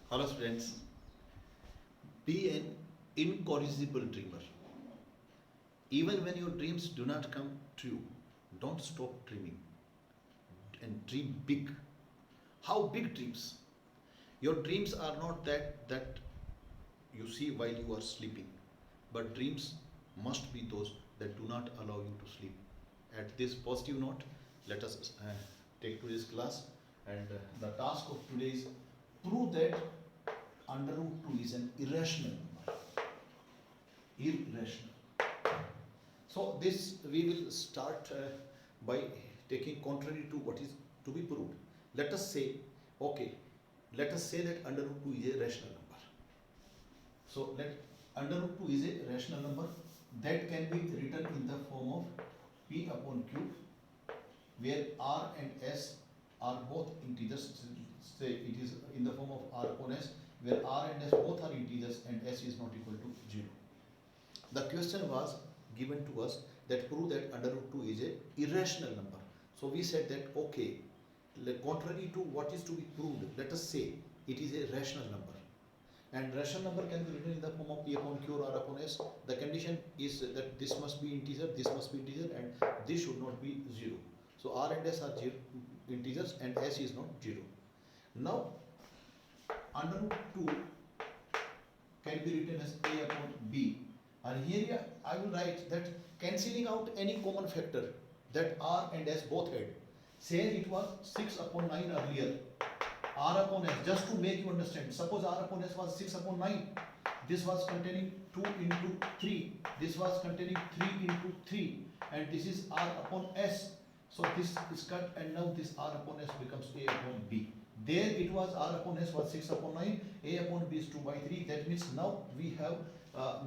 Hello students, be an incorrigible dreamer. Even when your dreams do not come true, don't stop dreaming and dream big. How big dreams? Your dreams are not that you see while you are sleeping, but dreams must be those that do not allow you to sleep. At this positive note, let us take today's class, and the task of today is prove that under root 2 is an irrational number. Irrational. So this we will start by taking contrary to what is to be proved. Let us say, okay, let us say that under root 2 is a rational number. So let under root 2 is a rational number that can be written in the form of P upon Q, where R and S are both integers. Say it is in the form of R upon S, where R and S both are integers and S is not equal to 0. The question was given to us that prove that under root 2 is a irrational number. So we said that okay, contrary to what is to be proved, let us say it is a rational number. And rational number can be written in the form of P upon Q or R upon S. The condition is that this must be integer, this must be integer, and this should not be 0. So R and S are integers and S is not 0. Now under root 2 can be written as A upon B. And here I will write that cancelling out any common factor that R and S both had. Say it was 6 upon 9 earlier. R upon S, just to make you understand, suppose R upon S was 6 upon 9. This was containing 2 into 3. This was containing 3 into 3. And this is R upon S. So this is cut and now this R upon S becomes A upon B. There it was R upon S was 6 upon 9. A upon B is 2 by 3. That means now we have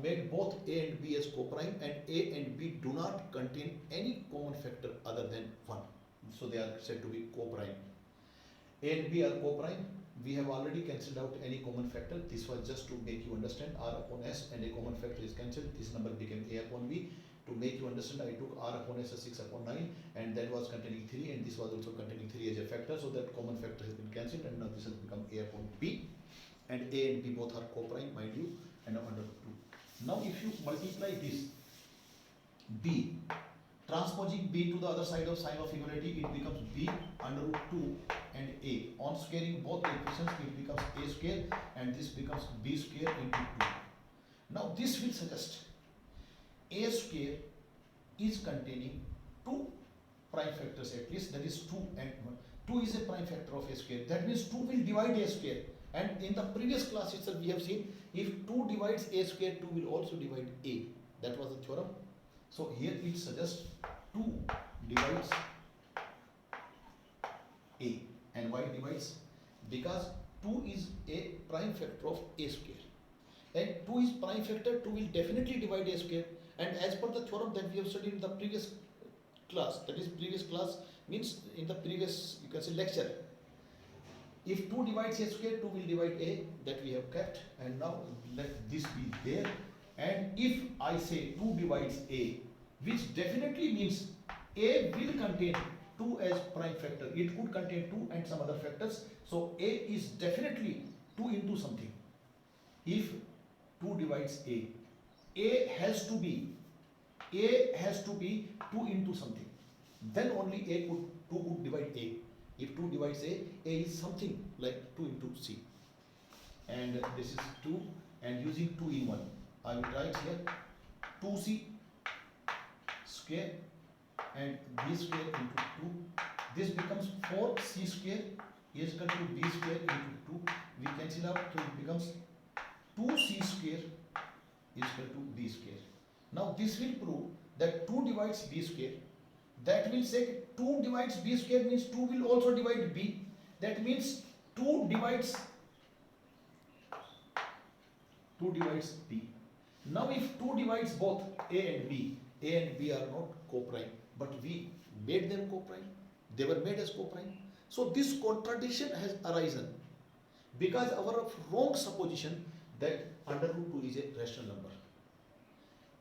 made both A and B as coprime, and A and B do not contain any common factor other than 1. So they are said to be coprime. A and B are coprime. We have already cancelled out any common factor. This was just to make you understand. R upon S and a common factor is cancelled. This number became A upon B. To make you understand, I took R upon S as 6 upon 9, and that was containing 3, and this was also containing 3 as a factor. So that common factor has been cancelled, and now this has become A upon B. And A and B both are coprime, mind you, and now under 2. Now if you multiply this B, transposing B to the other side of sign of equality, it becomes B under root 2 and A. On squaring both the equations, it becomes A square, and this becomes B square into 2. Now this will suggest A square is containing 2 prime factors at least, that is 2 and 1. 2 is a prime factor of A square. That means 2 will divide A square. And in the previous class itself we have seen, if 2 divides A square, 2 will also divide A. That was the theorem. So here it suggests 2 divides A. And why it divides? Because 2 is a prime factor of A square. And 2 is prime factor, 2 will definitely divide A square. And as per the theorem that we have studied in the previous class, that is previous class means in the previous, you can say, lecture, if 2 divides A square, 2 will divide A, that we have kept, and now let this be there. And if I say 2 divides A, which definitely means A will contain 2 as prime factor, it could contain 2 and some other factors, so A is definitely 2 into something. If 2 divides A has to be 2 into something, then only 2 could divide A. If 2 divides A is something like 2 into C, and this is 2, and using 2 in 1, I will write here 2C square and B square into 2. This becomes 4C square is equal to B square into 2. We cancel out, so it becomes 2C square is equal to B square. Now this will prove that 2 divides B square. That will say 2 divides B square means 2 will also divide B. That means 2 divides B. Now if 2 divides both A and B are not coprime, but we made them coprime. They were made as coprime. So this contradiction has arisen because our wrong supposition that under root 2 is a rational number.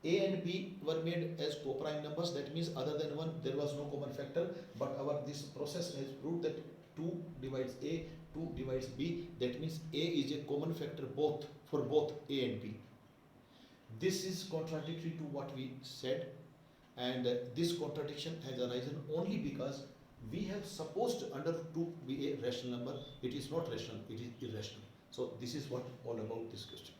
A and B were made as co-prime numbers. That means other than 1 there was no common factor. But our this process has proved that 2 divides A, 2 divides B. That means A is a common factor both for both A and B. This is contradictory to what we said, and this contradiction has arisen only because we have supposed under root 2 be a rational number. It is not rational, it is irrational. So this is what all about this question.